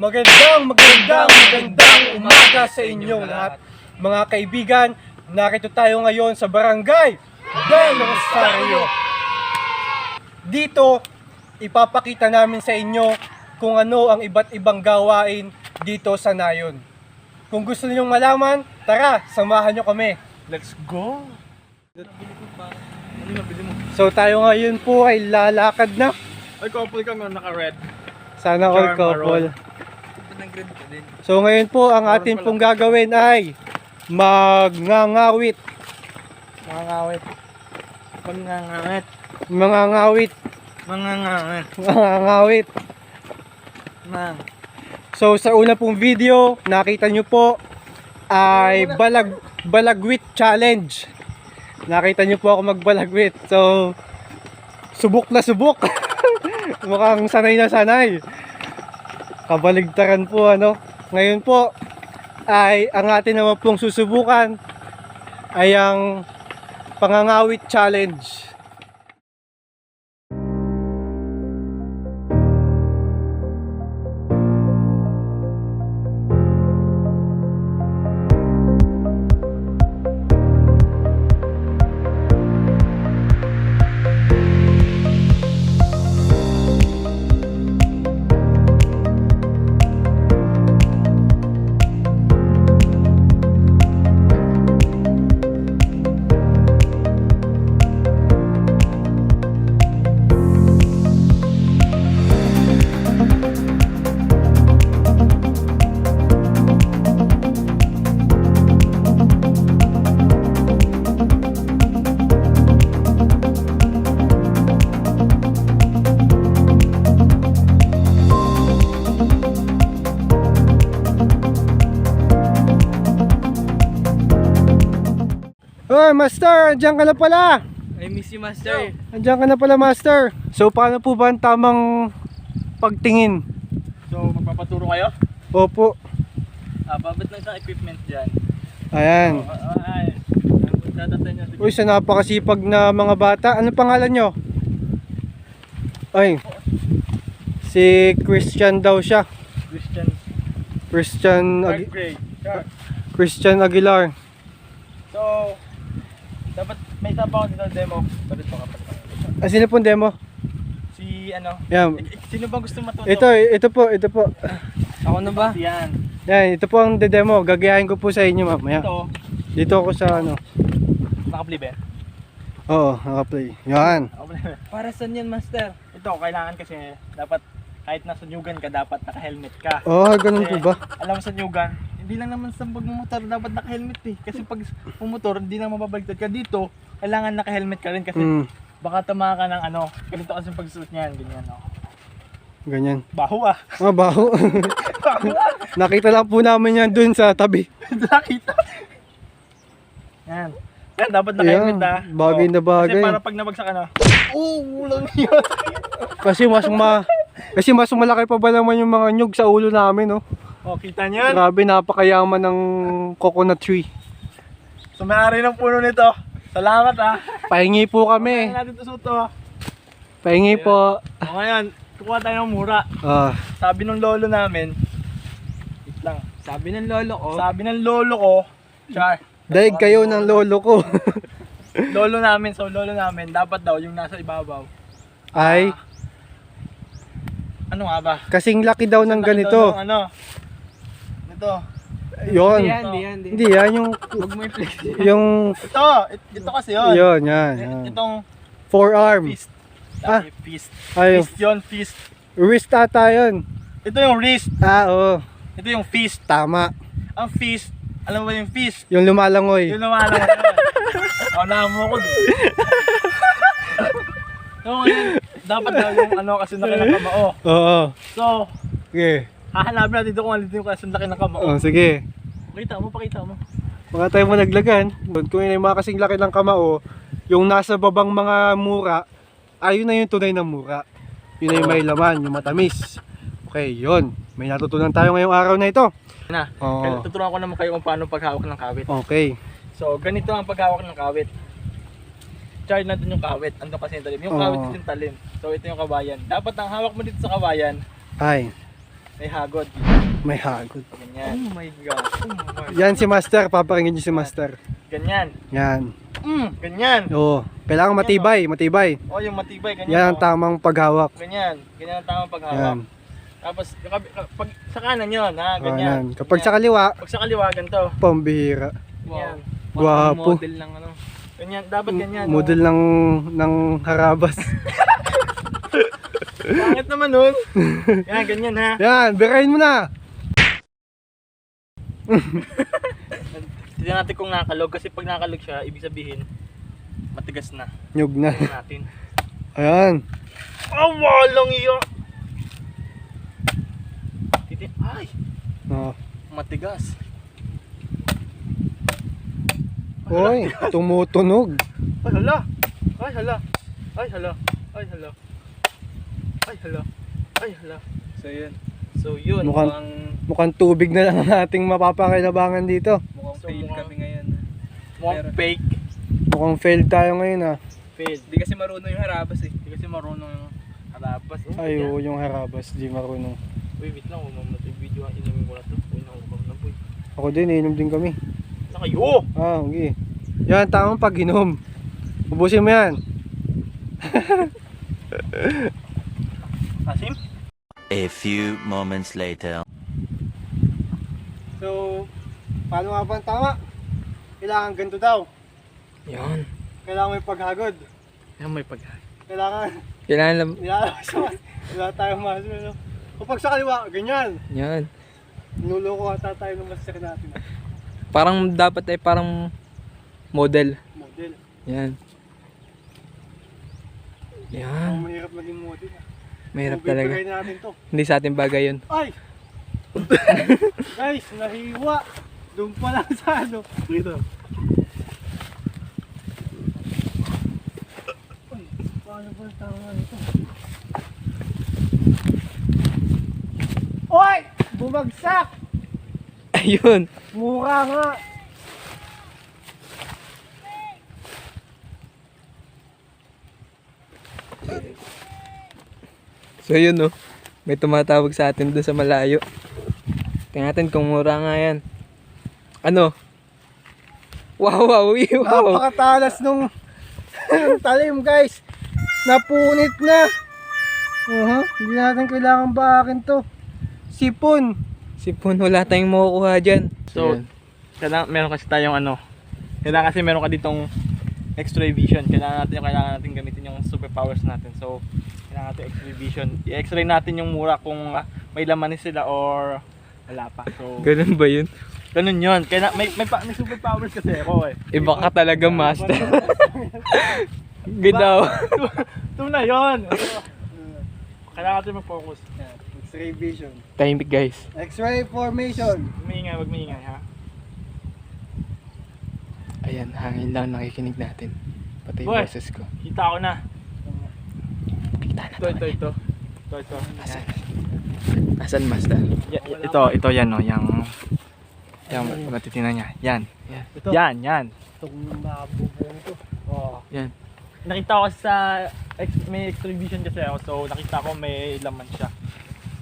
Magandang umaga sa inyong lahat. Mga kaibigan, narito tayo ngayon sa Barangay Del Rosario. Dito, ipapakita namin sa inyo kung ano ang iba't ibang gawain dito sa Nayon. Kung gusto niyo malaman, tara, samahan niyo kami. Let's go! So tayo ngayon po ay lalakad na. Ay, couple ka nga naka-red. Sana all Charm couple. Maron. So ngayon po ang atin pong gagawin ay mangangawit. Mangangawit. Mangangawit. Mangangawit. Mangangawit. Mangangawit. Mang. So sa una pong video, nakita nyo po ay balagwit challenge. Nakita nyo po ako magbalagwit. So subok na subok. Mukhang sanay na sanay. Kabaligtaran po ano. Ngayon po ay ang atin naman pong susubukan ay ang pangangawit challenge. Oh, Master, andiyan ka na pala. I miss you, Master. Andiyan ka na pala, Master. So, paano po ba ang tamang pagtingin? So, magpapaturo kayo? Opo. Babit lang sa equipment dyan. Ayan. Ay. Tatantay nyo. Uy, sa napakasipag na mga bata. Ano pangalan nyo? Ay. Si Christian daw siya. Christian. Grade. Christian Aguilar. So, dapat may isa pa ako dito demo. Bakit pa kapag? Ah, sino pong demo? Si ano? Yan. Sino bang gusto matuto? Ito po. Ako na ba? Yan. Yan, ito po ang demo. Gagayahin ko po sa inyo mamaya. Ito. Dito ako sa ano. Naka-play ba? Oo, naka-play. Yan. Para saan yan, Master? Ito, kailangan kasi dapat kahit nasa nyugan ka, dapat naka-helmet ka. Oh, ganun po ba? Alam mo sa nyugan, hindi lang naman sa pagmumotor dapat naka-helmet eh. Kasi pag pumotor, hindi lang mababagtad ka dito. Kailangan naka-helmet ka rin kasi baka tama ka ng ano. Ganito kasi yung pagsuot niyan, ganyan oh. Ganyan. Baho ah. Ah, baho. Baho ah. Nakita lang po namin yan dun sa tabi. Nakita. Yan. Yan, dapat naka-helmet Yan, ah. bagay na bagay. Kasi para pag nabagsak ka na, lang yun. Kasi mas malaki pa ba naman yung mga nyug sa ulo namin, no? Oh, kita niyo yan? Grabe, napakayaman ng coconut tree. So may-ari ng puno nito. Salamat ah. Pahingi po kami. Kaya natin ito suto. Pahingi po. O ngayon, kukuha tayo ng mura. Ah, Sabi ng lolo namin, wait lang. Sabi ng lolo ko, Char. daig kayo ng lolo ko. Lolo namin, dapat daw yung nasa ibabaw. Ay, Ano nga ba? kasing laki daw ng ganito. Ano? Ito. Yon. Hindi yan, Huwag mo i-flex. yung, Ito kasi yun. yan. Itong Forearm. fist. Ah. Fist. Ay, Fist yun, fist. wrist ata yun. Ito yung wrist. Ah, oo. Ito yung fist. Tama. Ang fist, alam mo ba yung fist? Yung lumalangoy. Yun naman lang. Wala mo ko doon. So ngayon, dapat daw yung ano kasi laki ng kamao. Oo. So, Sige. hahanapin natin dito kung alin yung kasi laki ng kamao. Oh, sige. Pakita mo. Mga tayo mo naglagan. Kung yun ay mga kasing laki ng kamao, yung nasa babang mga mura, ayun na yung tunay na mura. Yun ay may laman, yung matamis. Okay, yun. May natutunan tayo ngayong araw na ito. Na, Oo. tuturuan ko naman kayo kung paano paghawak ng kawit. Okay. So, ganito ang paghawak ng kawit. Charge natin yung kawit. Ando kasi yung talim. Yung kawit Oo. yung talim. So, ito yung kawayan. Dapat ang hawak mo dito sa kawayan, Ay. May hagod. May hagod. Ganyan. Oh my God. Oh my God. Yan si Master, paparingin niyo si Master. Ganyan. Yan. Ganyan. Oo. Kailangan matibay, matibay. Oh, yung matibay. Ganyan. Yan ang oh. tamang paghawak. Ganyan. Ganyan ang tamang paghawak. Yan. Tapos, pag sa kanan yun, ha? Ganyan. Kanan. Kapag sa Ganyan. kaliwa, Pag sa kaliwa, ganito. pambihira. Ganyan. Parang Gwapo. model lang ano. Ganyan. Dapat ganyan. Model ng harabas. Pangit naman nun. Yan, ganyan ha. Yan, birahin mo na. Tignan natin kung nakalog. Kasi pag nakalog siya, ibig sabihin, matigas na. Nyug na. Tignan natin. Ayan. Oh, walang iyo. Ay, Oh. matigas. Hoy, tumutunog. Ay, hala. Ay, hala. Ay, hala. Ay, hala. Ay, hala. Ay, hala. So yun. So, yun. Mukhang tubig na lang ang ating mapapakinabangan dito. Mukhang So, fail mukhang- kami ngayon. Mukhang Pero- fake. Mukhang failed tayo ngayon ah. Fail. Di kasi marunong yung harabas eh. Hindi kasi marunong yung harabas. Oh, Ay, ganyan. oo, yung harabas, di marunong. Uy, wait lang. Huwag mo yung video. Inumin ko na to. Uy, nakukam na boy. Ako din, inom din kami. Na kayo! Ah, okay. Yan, tamang pag-inom. Ubusin mo yan. Asim? A few moments later. So, paano nga ba ang tama? Kailangan ganito daw. Yan. Kailangan may paghagod. Yan, may pag... Kailangan, Kailangan lang. nilalabas mo. Wala tayong maso. No? Kapag sa kaliwa, ganyan. Yan. Nuloko ata tayo ng master natin. Parang dapat ay parang model. Model. Yan. Ang Yan. mahirap maging model. Mahirap So, talaga. bibigay natin to. Hindi sa ating bagay yun. Ay! Guys, nahiwa. Doon pa lang sa ano. Dito. Uy, paano ba ang tama nito? Oy! Bumagsak! Ayun. Mura nga! So yun no. May tumatawag sa atin doon sa malayo. Tingnan natin kung mura nga yan. Ano? Wow, wow, wow. Napakatalas nung talim guys. Napunit na. Hindi natin kailangan baakin to. Sipon. Sipon, wala tayong makukuha dyan. So, Ayan. kailangan, meron kasi tayong ano. Kailangan kasi meron ka ditong X-ray vision. Kailangan natin gamitin yung superpowers natin. So, kailangan natin X-ray vision. I-X-ray natin yung mura kung may laman sila or wala pa. So, Ganun ba yun? ganun yun. Kaya may superpowers kasi ako eh. Iba ka talaga, master. Gidaw. Ito na yun. Kailangan natin mag-focus. X-ray vision. Tahimik guys. X-ray formation. Wag maingay ha. Ayan, hangin lang nakikinig natin. Pati yung Boy. boses ko. Kita ko na. Kita na Ito. Asan? Asan, master? Ito yan no, yung matitinan niya. Yan. Yan. Ito. Yan. Itong nabubong to. Oh. Yan. Nakita ko sa may X-ray vision kasi ako, so nakita ko may laman siya.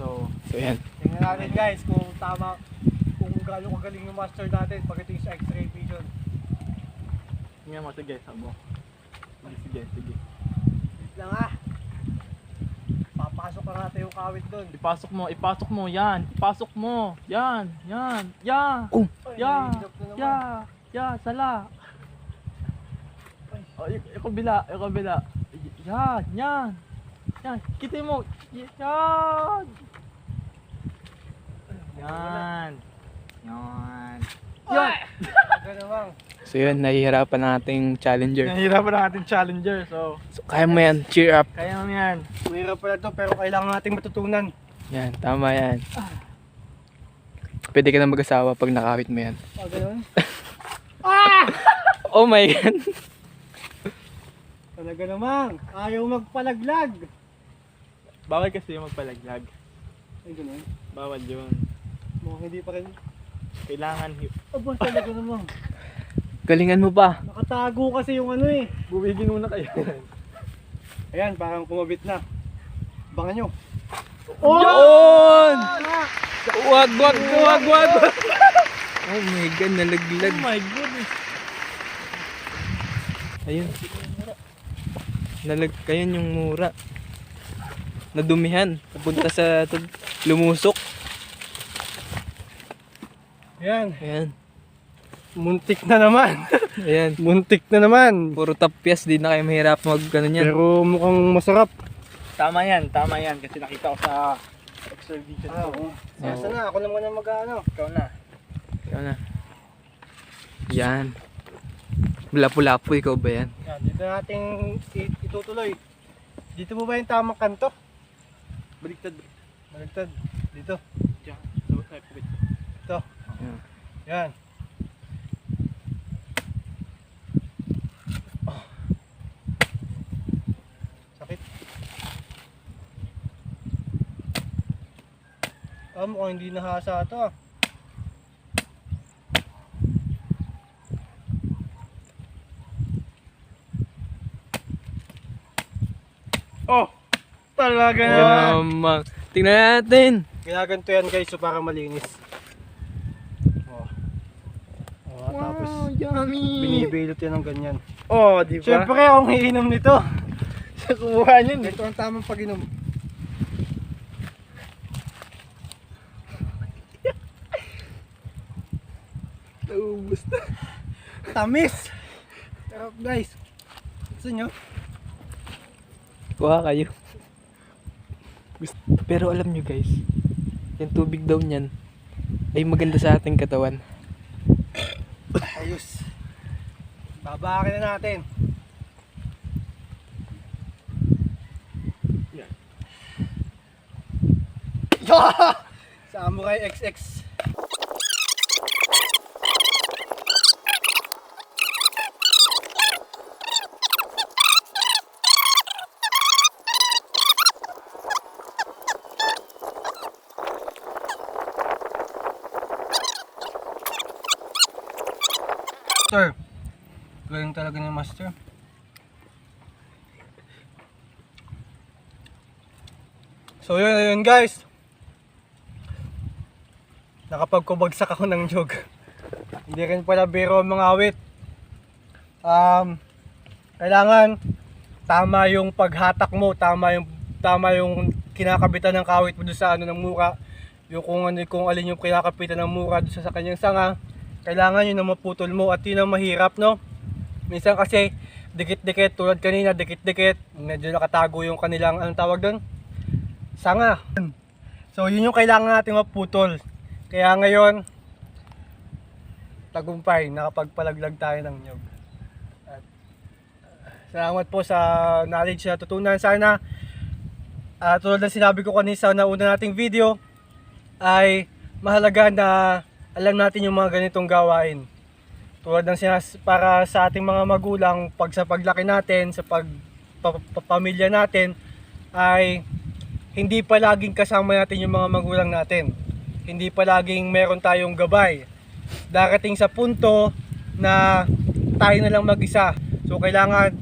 So, So yan. Tingnan natin guys kung tama, kung gaano kagaling yung master natin pagdating sa X-ray vision. tingnan mo, sige, sabo. Sige. Wait lang ah. Papasok ka natin yung kawit doon. Ipasok mo, yan. Ipasok mo. Yan. Oh. Sala. Oh, yung kabila. Yan. Kita mo. Yan. Aga naman. So yun, nahihirapan ang ating challenger. Nahihirapan ang ating challenger, so So kaya mo yan, cheer up. kaya mo yan. Mahirap pala to pero kailangan nating matutunan. Yan, tama yan. Pwede ka na mag-asawa pag nakawit mo yan. Ah, ganun? Oh my God. Talaga naman. Ayaw magpalaglag. Bawal kasi yung magpalaglag. Ay, ganun. Bawal yun. Mukhang hindi pa rin. Kailangan Aba, talaga naman. Galingan mo pa. Nakatago kasi yung ano eh. bumigin muna kayo. Ayan, parang kumabit na. Abangan nyo. Yun! Wag! Oh my God, nalaglag. Oh my goodness. Ayun. Ayan yung mura. Nadumihan. Napunta sa lumusok. Yan, Ayan. muntik na naman. Ayan. Muntik na naman. Puro tapyas. Di na kayo mahirap mag ano yan. Pero mukhang masarap. Tama yan kasi nakita ko sa extra vision ko. Sasa na, ako na muna mag-ano. Ikaw na. Ikaw na. Yan. Lapu-lapu, ikaw ba yan? Yan, dito natin itutuloy. Dito mo ba yung tamang kanto? Baliktad. Baligtad. Dito. Diyan. Sa pubit. Ito. Yan. Yan. Oh. Sakit. Mukhang hindi nahasa ito ah. Oh! Talaga naman! Naman. Tingnan natin. Ginaganto yan guys so para malinis. Oh. Oh, tapos yummy. binibilot yan ng ganyan. Oh, di ba? Siyempre akong iinom nito. Sa kumuha niyan. Ito ang tamang pag-inom. Naubos na. Tamis! Sarap guys. Gusto nyo? Kuha kayo. Pero alam nyo guys, yung tubig daw niyan ay maganda sa ating katawan. Ayos. Babakin na natin. Yan. Samurai XX. Master. Galing talaga ni Master. So yun guys. Nakapagkubagsak ako ng jog. Hindi rin pala biro ang mga awit. Kailangan tama yung paghatak mo, tama yung kinakabitan ng kawit mo doon sa ano ng muka. Yung kung alin yung kinakapitan ng muka doon sa kanyang sanga. Kailangan yun na maputol mo at yun ang mahirap, no? Minsan kasi dikit-dikit, tulad kanina, dikit-dikit, medyo nakatago yung kanilang, anong tawag doon? Sanga. So yun yung kailangan natin maputol. Kaya ngayon, tagumpay, nakapagpalaglag tayo ng nyog. At, salamat po sa knowledge na tutunan. Sana, tulad ng sinabi ko kanina sa nauna nating video, ay mahalaga na alam natin yung mga ganitong gawain. Tulad ng para sa ating mga magulang, sa paglaki natin, sa pamilya natin, ay hindi palaging kasama natin yung mga magulang natin. Hindi palaging meron tayong gabay. Darating sa punto na tayo na lang mag-isa. So kailangan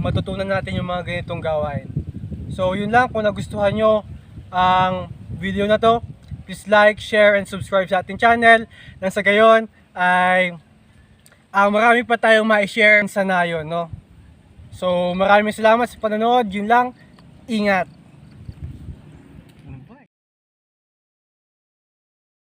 matutunan natin yung mga ganitong gawain. So yun lang, kung nagustuhan nyo ang video na to, please like, share, and subscribe sa ating channel. Nang sa gayon ay marami pa tayong ma-share sa nayon, no? So maraming salamat sa panonood. Yun lang, ingat.